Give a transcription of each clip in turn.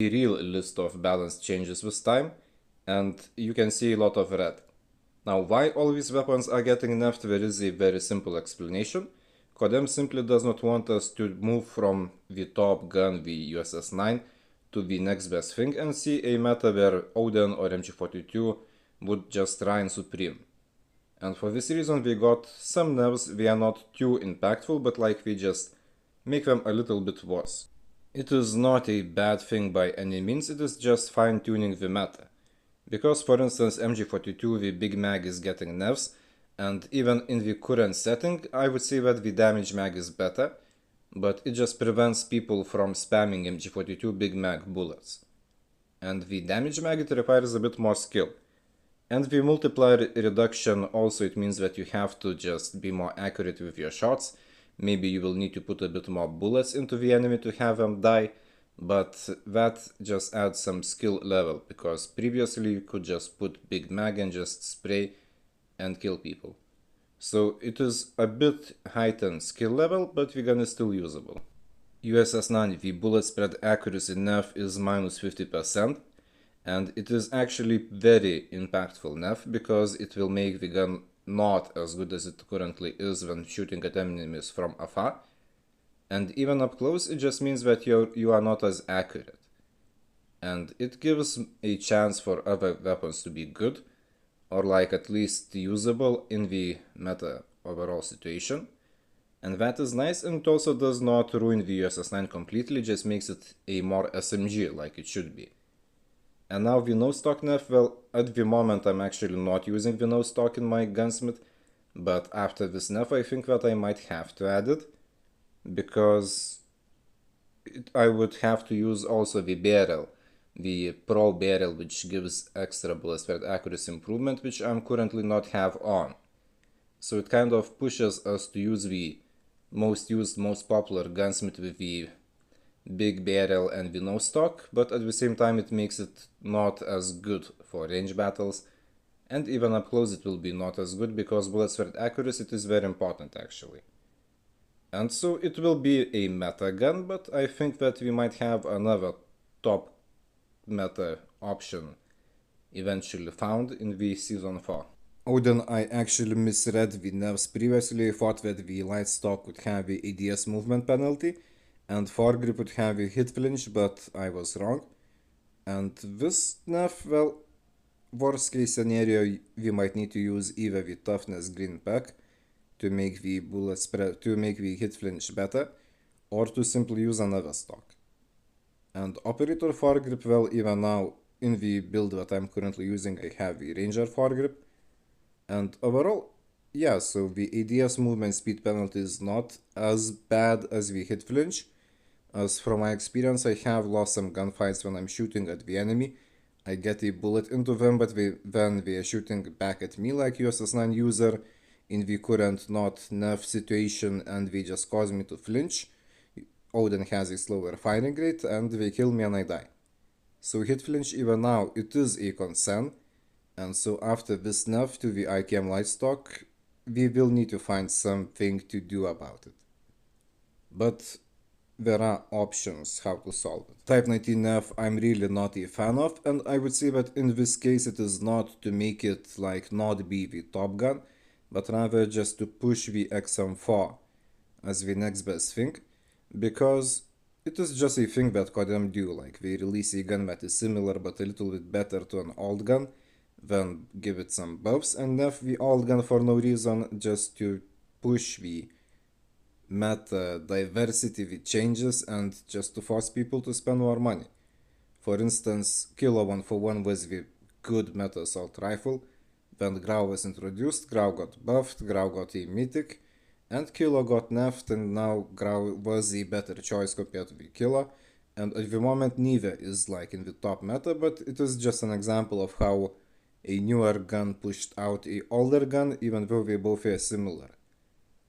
a real list of balance changes with time, and you can see a lot of red. Now, why all these weapons are getting nerfed, there is a very simple explanation. Kodem simply does not want us to move from the top gun, the USS-9, to the next best thing and see a meta where Odin or MG42 would just reign supreme. And for this reason we got some nerfs. They are not too impactful, but like we just make them a little bit worse. It is not a bad thing by any means, it is just fine-tuning the meta. Because for instance MG42, the big mag is getting nerfs, and even in the current setting I would say that the damage mag is better, but it just prevents people from spamming MG42 big mag bullets. And the damage mag, it requires a bit more skill. And the multiplier reduction also, it means that you have to just be more accurate with your shots. Maybe you will need to put a bit more bullets into the enemy to have them die, but that just adds some skill level, because previously you could just put big mag and just spray and kill people. So it is a bit heightened skill level, but the gun is still usable. USS-9, the bullet spread accuracy nerf is minus 50%. And it is actually very impactful nerf, because it will make the gun not as good as it currently is when shooting at enemies from afar. And even up close, it just means that you are not as accurate. And it gives a chance for other weapons to be good, or like at least usable in the meta overall situation. And that is nice, and it also does not ruin the USS-9 completely, just makes it a more SMG like it should be. And now the no stock nerf, well, at the moment I'm actually not using the no stock in my gunsmith, but after this nerf I think that I might have to add it, because I would have to use also the barrel, the pro barrel, which gives extra bullet spread accuracy improvement, which I'm currently not have on. So it kind of pushes us to use the most used, most popular gunsmith with the big barrel and the no stock, but at the same time it makes it not as good for range battles, and even up close it will be not as good, because bullet spread accuracy is very important actually. And so it will be a meta gun, but I think that we might have another top meta option eventually found in the Season 4. Odin, I actually misread the nerfs previously. I thought that the light stock would have the ADS movement penalty and foregrip would have a hit flinch, but I was wrong. And this nerf, well, worst case scenario, we might need to use either the toughness green pack to make the bullet spread, to make the hit flinch better, or to simply use another stock. And operator foregrip, well, even now in the build that I'm currently using I have the ranger foregrip, and overall, yeah, so the ADS movement speed penalty is not as bad as the hit flinch, as from my experience I have lost some gunfights when I'm shooting at the enemy. I get a bullet into them, but then they are shooting back at me like USS-9 user in the current not nerf situation, and they just cause me to flinch. Odin has a slower firing rate and they kill me and I die. So hit flinch even now, it is a concern, and so after this nerf to the IKM light stock, we will need to find something to do about it. But there are options how to solve it. Type 19 nerf I'm really not a fan of, and I would say that in this case it is not to make it like not be the top gun, but rather just to push the XM4 as the next best thing, because it is just a thing that Kodem do, like they release a gun that is similar but a little bit better to an old gun, then give it some buffs and nerf the old gun for no reason, just to push the meta diversity with changes and just to force people to spend more money. For instance, Kilo 141 was the good meta assault rifle. When Grau was introduced, Grau got buffed, Grau got a mythic, and Kilo got nerfed, and now Grau was a better choice compared to the Kilo. And at the moment neither is like in the top meta, but it is just an example of how a newer gun pushed out a older gun, even though they both are similar.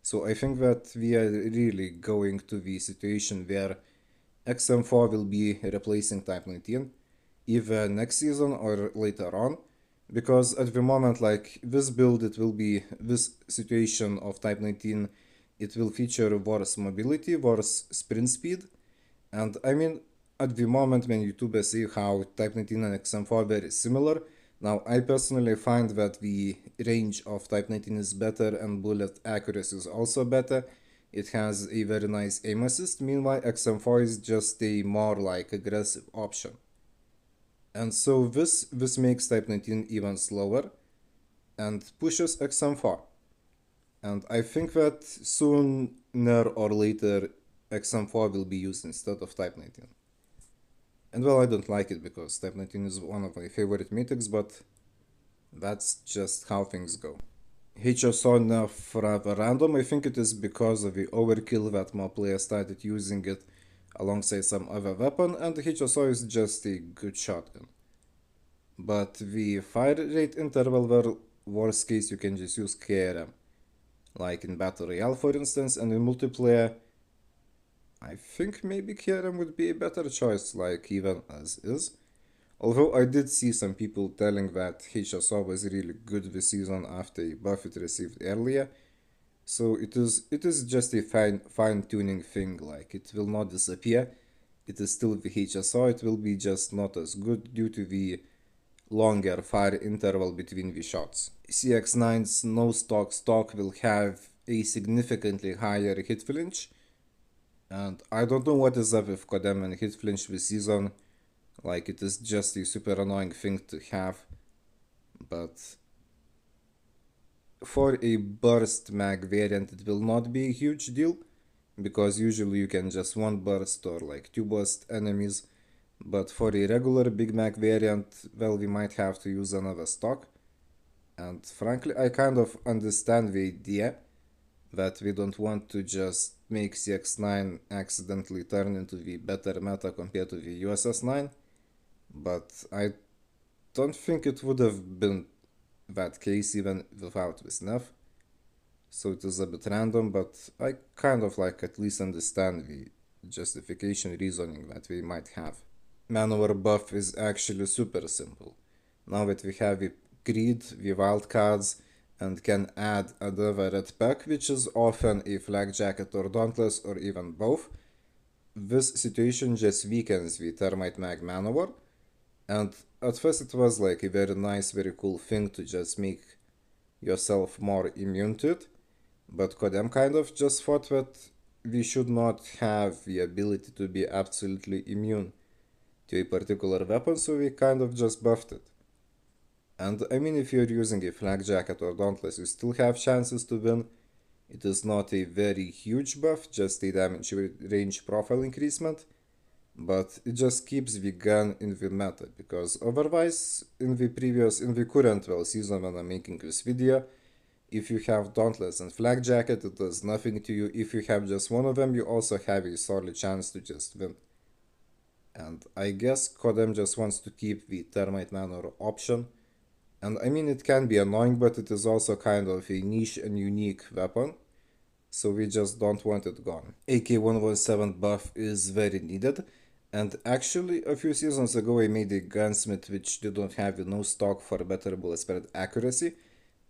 So I think that we are really going to the situation where XM4 will be replacing Type 19, either next season or later on, because at the moment, like this build, it will be this situation of Type 19, it will feature worse mobility, worse sprint speed, and I mean, at the moment when YouTubers see how Type 19 and XM4 are very similar. Now, I personally find that the range of Type 19 is better and bullet accuracy is also better. It has a very nice aim assist, meanwhile XM4 is just a more like aggressive option. And so this makes Type 19 even slower and pushes XM4. And I think that sooner or later XM4 will be used instead of Type 19. And well, I don't like it because Type 19 is one of my favorite mythics, but that's just how things go. HSO nerf rather random. I think it is because of the overkill that more players started using it alongside some other weapon, and the HSO is just a good shotgun. But the fire rate interval where worst case you can just use KRM. Like in Battle Royale for instance, and in multiplayer I think maybe KRM would be a better choice, like even as is. Although I did see some people telling that HSO was really good this season after a buff it received earlier. So it is just a fine tuning thing, like it will not disappear. It is still the HSO, it will be just not as good due to the longer fire interval between the shots. CX9's no stock will have a significantly higher hit flinch, and I don't know what is up with Kodem and hit flinch this season. Like, it is just a super annoying thing to have, but for a burst mag variant it will not be a huge deal, because usually you can just one burst or like two burst enemies, but for a regular big mag variant, well, we might have to use another stock. And frankly, I kind of understand the idea that we don't want to just make CX9 accidentally turn into the better meta compared to the USS9, but I don't think it would have been that case even without this nerf. So it is a bit random, but I kind of like at least understand the justification reasoning that we might have. Maneuver buff is actually super simple. Now that we have the greed, the wildcards, and can add another red pack, which is often a flak jacket or dauntless or even both, this situation just weakens the termite mag maneuver. And at first it was like a very nice, very cool thing to just make yourself more immune to it, but Kodem kind of just thought that we should not have the ability to be absolutely immune to a particular weapon, so we kind of just buffed it. And I mean, if you're using a flak jacket or dauntless, you still have chances to win. It is not a very huge buff, just a damage range profile increasement, but it just keeps the gun in the meta, because otherwise, in the current well season when I'm making this video, if you have dauntless and flak jacket, it does nothing to you. If you have just one of them, you also have a solid chance to just win. And I guess Kodem just wants to keep the termite manor option. And I mean, it can be annoying, but it is also kind of a niche and unique weapon, so we just don't want it gone. AK-117 buff is very needed, and actually a few seasons ago I made a gunsmith which did not have no stock for better bullet spread accuracy,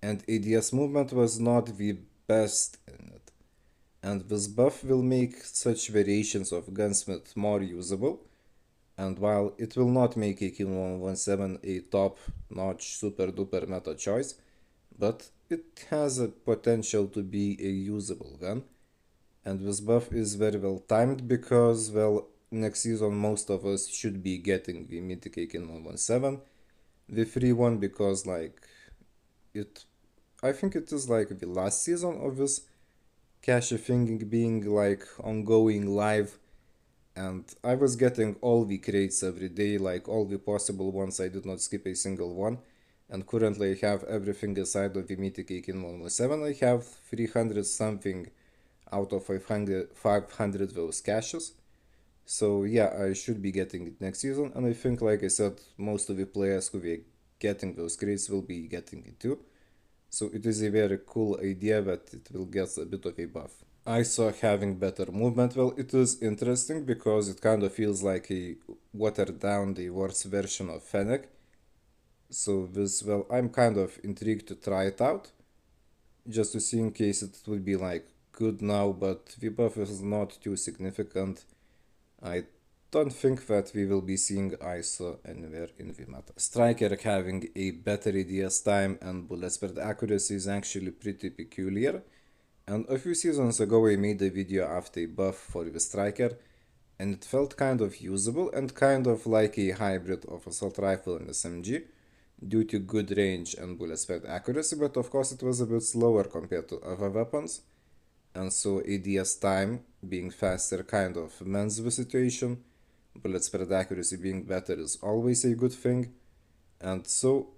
and ADS movement was not the best in it. And this buff will make such variations of gunsmith more usable, and while it will not make AK-117 a top-notch super-duper meta choice, but it has a potential to be a usable gun. And this buff is very well timed because, well, next season most of us should be getting the mythic AK-117, the free one, because like I think it is like the last season of this cache thing being like ongoing live, and I was getting all the crates every day, like all the possible ones. I did not skip a single one, and currently I have everything aside of the mythic AK-117. I have 300 something out of 500 those caches. So yeah, I should be getting it next season, and I think, like I said, most of the players who are getting those crates will be getting it too. So it is a very cool idea that it will get a bit of a buff. I saw having better movement. Well, it is interesting because it kind of feels like a watered down, the worse version of Fennec. So this, well, I'm kind of intrigued to try it out, just to see in case it would be like good now, but the buff is not too significant. I don't think that we will be seeing ISO anywhere in the meta. Striker having a better ADS time and bullet spread accuracy is actually pretty peculiar, and a few seasons ago I made a video after a buff for the Striker, and it felt kind of usable and kind of like a hybrid of assault rifle and SMG due to good range and bullet spread accuracy, but of course it was a bit slower compared to other weapons, and so ADS time being faster kind of mends the situation. Bullet spread accuracy being better is always a good thing, and so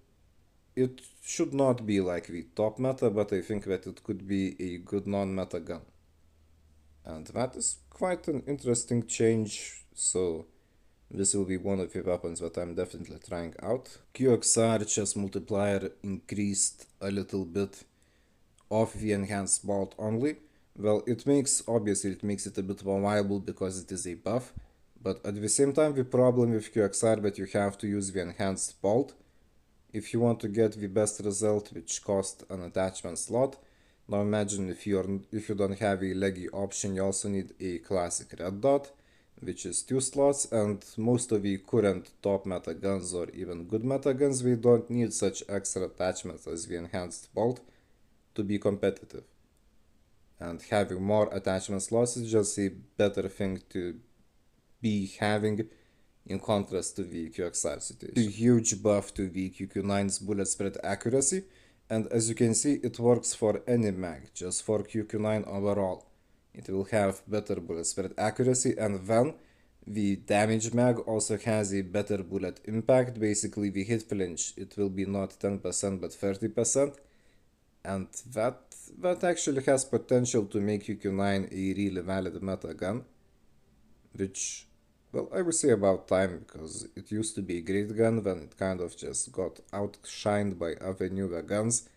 it should not be like the top meta, but I think that it could be a good non-meta gun. And that is quite an interesting change, so this will be one of the weapons that I'm definitely trying out. QXR chest multiplier increased a little bit of the enhanced bolt only. Well, obviously it makes it a bit more viable because it is a buff, but at the same time the problem with QXR that you have to use the enhanced bolt if you want to get the best result, which costs an attachment slot. Now imagine if you don't have a leggy option, you also need a classic red dot, which is 2 slots, and most of the current top meta guns or even good meta guns, we don't need such extra attachments as the enhanced bolt to be competitive. And having more attachment slots is just a better thing to be having in contrast to the QXR situation. A huge buff to the QQ9's bullet spread accuracy, and as you can see it works for any mag, just for QQ9 overall. It will have better bullet spread accuracy, and then the damage mag also has a better bullet impact, basically the hit flinch, it will be not 10% but 30%, and that actually has potential to make QQ9 a really valid meta gun, which, well, I would say about time, because it used to be a great gun, then it kind of just got outshined by other newer guns,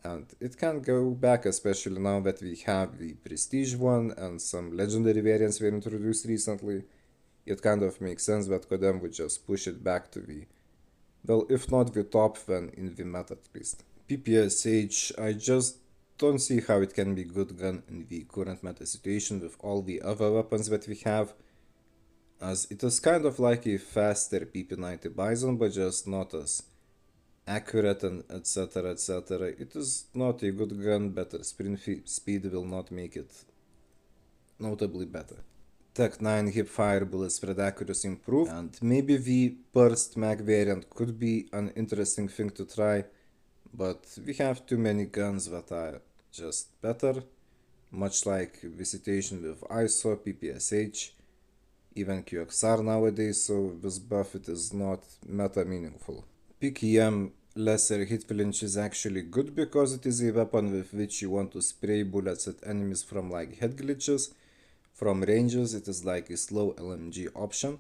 and it can go back, especially now that we have the Prestige one and some legendary variants were introduced recently. It kind of makes sense that Kodem would just push it back to the, well, if not the top, then in the meta at least. PPSH, I just don't see how it can be a good gun in the current meta situation with all the other weapons that we have, as it is kind of like a faster PP90 Bison, but just not as accurate and etc. etc. It is not a good gun, better sprint speed will not make it notably better. Tech 9 hipfire bullet spread accuracy improved, and maybe the burst mag variant could be an interesting thing to try, but we have too many guns that are just better, much like the situation with ISO, PPSH, even QXR nowadays, so this buff it is not meta meaningful. PKM lesser hit flinch is actually good because it is a weapon with which you want to spray bullets at enemies from like head glitches. From ranges it is like a slow LMG option,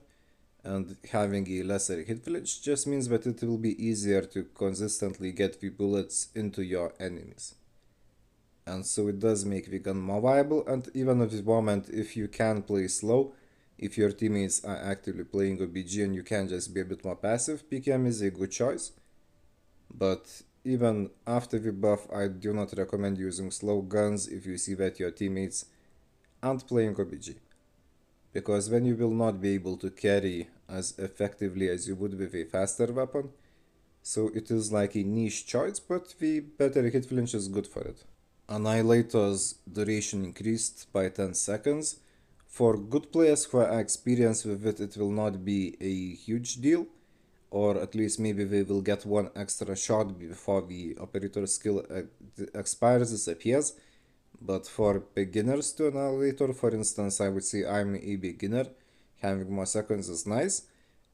and having a lesser hit flinch just means that it will be easier to consistently get the bullets into your enemies. And so it does make the gun more viable, and even at the moment if you can play slow, if your teammates are actively playing OBG and you can just be a bit more passive, PKM is a good choice. But even after the buff, I do not recommend using slow guns if you see that your teammates aren't playing OBG, because then you will not be able to carry as effectively as you would with a faster weapon. So it is like a niche choice, but the better hit flinch is good for it. Annihilator's duration increased by 10 seconds. For good players who are experienced with it, it will not be a huge deal, or at least maybe they will get one extra shot before the operator skill expires, disappears. But for beginners to Annihilator, for instance, I would say I'm a beginner, having more seconds is nice,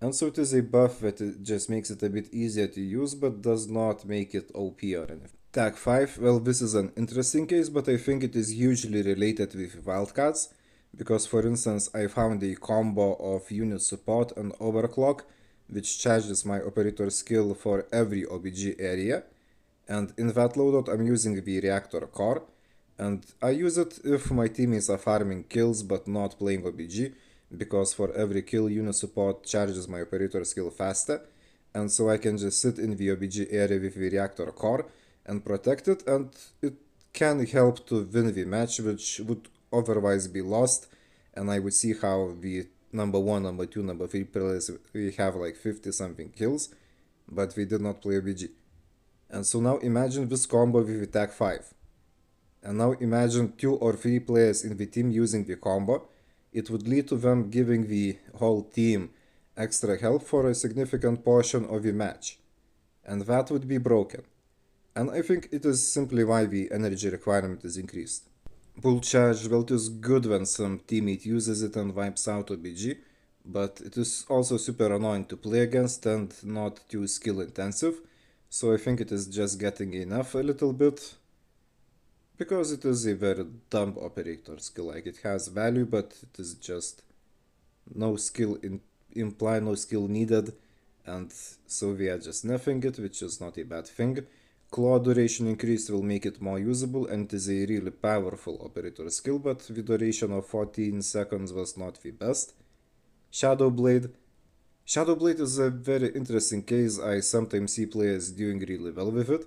and so it is a buff that it just makes it a bit easier to use, but does not make it OP or anything. Tag 5, well, this is an interesting case, but I think it is hugely related with wildcards, because for instance I found a combo of unit support and overclock, which charges my operator skill for every OBG area, and in that loadout I'm using the reactor core, and I use it if my teammates are farming kills but not playing OBG, because for every kill unit support charges my operator skill faster, and so I can just sit in the OBG area with the reactor core and protect it, and it can help to win the match, which would otherwise be lost, and I would see how the number 1, number 2, number 3 players, we have like 50 something kills, but we did not play OBG. And so now imagine this combo with attack 5. And now imagine 2 or 3 players in the team using the combo. It would lead to them giving the whole team extra health for a significant portion of the match. And that would be broken. And I think it is simply why the energy requirement is increased. Bull charge, well, it is good when some teammate uses it and wipes out OBG, but it is also super annoying to play against and not too skill intensive, so I think it is just getting enough a little bit, because it is a very dumb operator skill. Like, it has value, but it is just no skill no skill needed, and so we are just nerfing it, which is not a bad thing. Claw duration increase will make it more usable, and it is a really powerful operator skill, but the duration of 14 seconds was not the best. Shadow Blade is a very interesting case. I sometimes see players doing really well with it,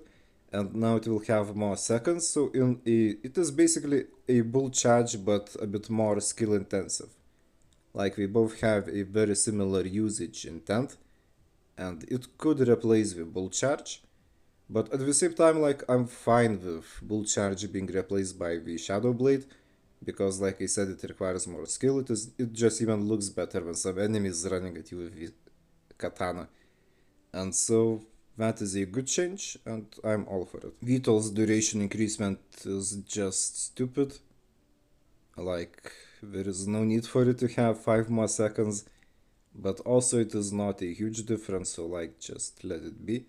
and now it will have more seconds, so it is basically a bull charge but a bit more skill intensive. Like, we both have a very similar usage intent, and it could replace the bull charge. But at the same time, like, I'm fine with bull charge being replaced by the shadow blade, because like I said, it requires more skill. It just even looks better when some enemy is running at you with the katana. And so that is a good change, and I'm all for it. Vital's duration increasement is just stupid. Like, there is no need for it to have 5 more seconds, but also it is not a huge difference, so like, just let it be.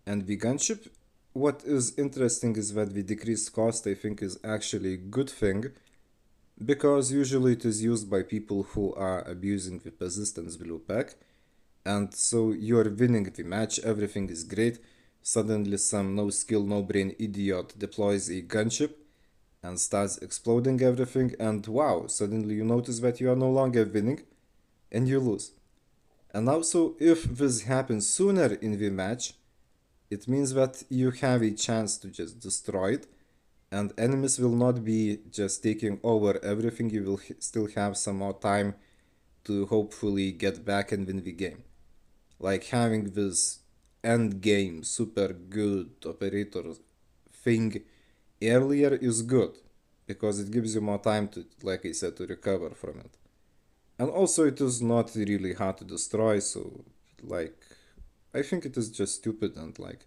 And the gunship, what is interesting is that the decreased cost, I think, is actually a good thing, because usually it is used by people who are abusing the persistence blue pack, and so you are winning the match, everything is great, suddenly some no skill, no brain idiot deploys a gunship and starts exploding everything, and wow, suddenly you notice that you are no longer winning and you lose. And also, if this happens sooner in the match, it means that you have a chance to just destroy it, and enemies will not be just taking over everything. You will still have some more time to hopefully get back and win the game. Like, having this end game super good operator thing earlier is good, because it gives you more time to, like I said, to recover from it. And also it is not really hard to destroy, so like, I think it is just stupid, and like,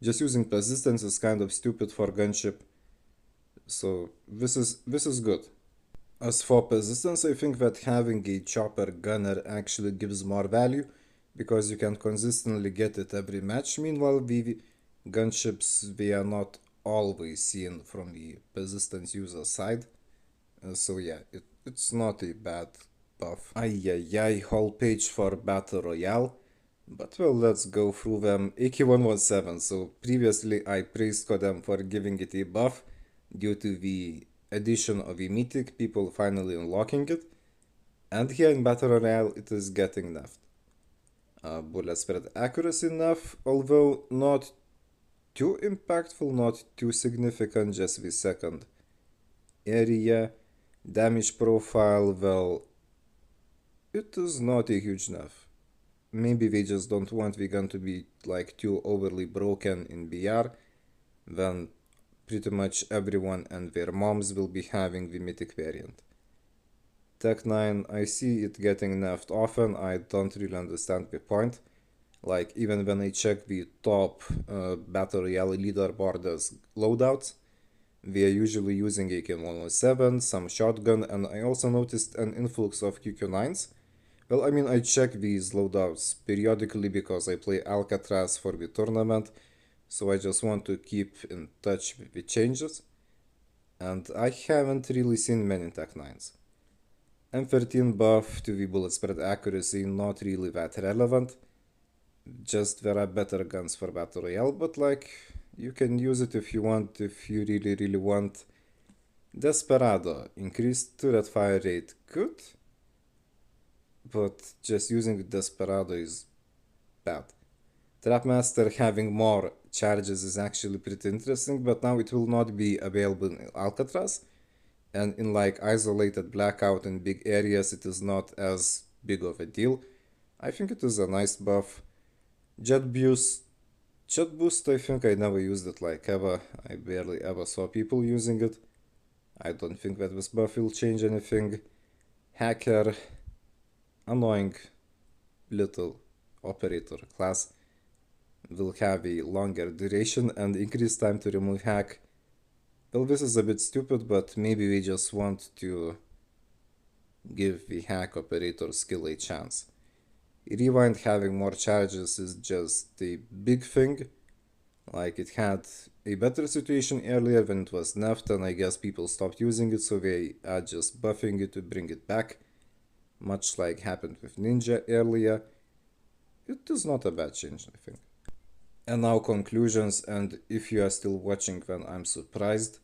just using persistence is kind of stupid for gunship, so this is good. As for persistence, I think that having a chopper gunner actually gives more value, because you can consistently get it every match. Meanwhile, the gunships, they are not always seen from the persistence user side, so yeah, it's not a bad buff. Ay, whole page for Battle Royale. But well, let's go through them. AK117, so previously I praised Kodam for giving it a buff due to the addition of a mythic, people finally unlocking it. And here in Battle Royale it is getting nerfed. Bullet spread accuracy enough, although not too impactful, not too significant, just the second area. Damage profile, well, it is not a huge nerf. Maybe they just don't want the gun to be like too overly broken in BR, then pretty much everyone and their moms will be having the mythic variant. Tech 9, I see it getting nerfed often, I don't really understand the point. Like, even when I check the top Battle Royale leaderboard as loadouts, we are usually using AK-107, some shotgun, and I also noticed an influx of QQ9s. Well, I mean, I check these loadouts periodically because I play Alcatraz for the tournament, so I just want to keep in touch with the changes, and I haven't really seen many Tech 9s. M13 buff to the bullet spread accuracy, not really that relevant, just there are better guns for Battle Royale, but like, you can use it if you want, if you really want. Desperado, increased turret fire rate, good, but just using Desperado is bad. Trapmaster having more charges is actually pretty interesting, but now it will not be available in Alcatraz, and in like isolated blackout in big areas it is not as big of a deal. I think it is a nice buff. Jet boost, jet boost, I think I never used it like ever. I barely ever saw people using it. I don't think that this buff will change anything. Hacker, annoying little operator class, will have a longer duration and increased time to remove hack. Well, this is a bit stupid, but maybe we just want to give the hack operator skill a chance. Rewind having more charges is just a big thing. Like, it had a better situation earlier when it was nerfed, and I guess people stopped using it, so they are just buffing it to bring it back. Much like happened with Ninja earlier. It is not a bad change, I think. And now conclusions, and if you are still watching, then I'm surprised.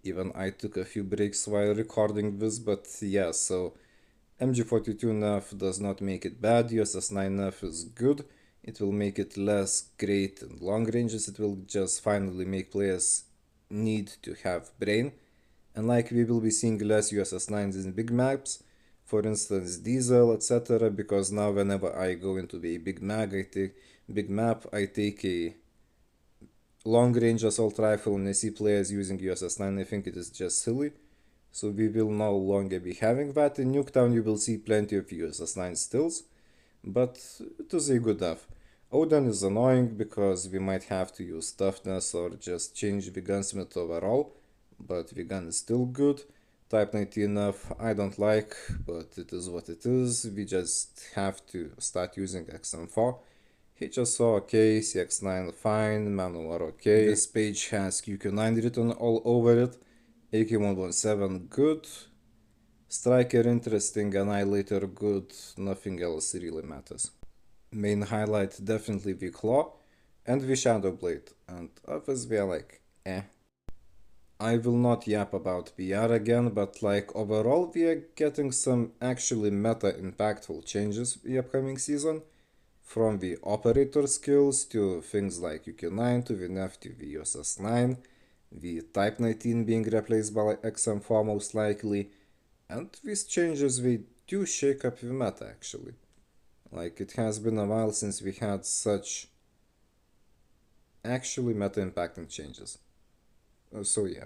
Even I took a few breaks while recording this, but yeah, so MG42 nerf does not make it bad, USS9 nerf is good. It will make it less great in long ranges, it will just finally make players need to have brain. And like we will be seeing less USS9s in big maps, for instance Diesel, etc. Because now whenever I go into a big map, I take a long range assault rifle and I see players using USS9, I think it is just silly. So we will no longer be having that. In Nuketown you will see plenty of USS9 stills, but it is a good enough. Odin is annoying because we might have to use toughness or just change the gunsmith overall, but the gun is still good. Type 19 I don't like, but it is what it is. We just have to start using XM4. HSO okay, CX9 fine, manual are okay. This page has QQ9 written all over it. AK117 good. Striker interesting, Annihilator good, nothing else really matters. Main highlight definitely the Claw and the Shadow Blade, and others we are like eh. I will not yap about VR again, but like overall we are getting some actually meta impactful changes the upcoming season. From the operator skills to things like UQ9 to the nerf to the USS9, the Type 19 being replaced by XM4 most likely, and these changes they do shake up the meta actually. Like it has been a while since we had such actually meta impacting changes. So yeah.